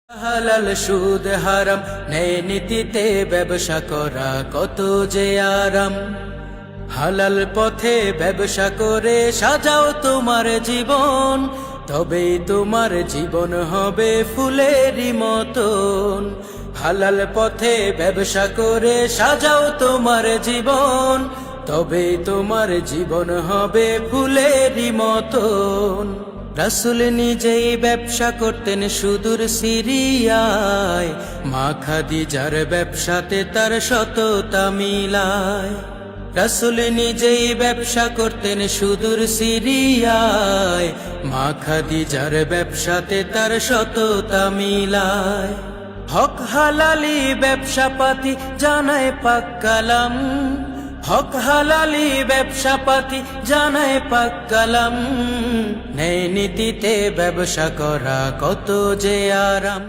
হালাল সুদ হারাম ন্যায় নীতিতে ব্যবসা করা কত যে আরাম। হালাল পথে ব্যবসা করে সাজাও তোমার জীবন, তবেই তোমার জীবন হবে ফুলেরই মতন। হালাল পথে ব্যবসা করে সাজাও তোমার জীবন, তবেই তোমার জীবন হবে ফুলেরই মতন। রাসূল নিজেই ব্যবসা করতেন সুদূর সিরিয়ায়, মা খাদিজার ব্যবসাতে তার সততা মিলায়। রাসূল নিজেই ব্যবসা করতেন সুদূর সিরিয়ায়, মা খাদিজার ব্যবসাতে তার সততা মিলায়। হক হালালি ব্যবসা পাতি জানায় পাক কালাম, হক হালালি ব্যবসা পাতি জানায় পাক কালাম। ন্যায় নীতিতে ব্যবসা করা কত যে আরাম।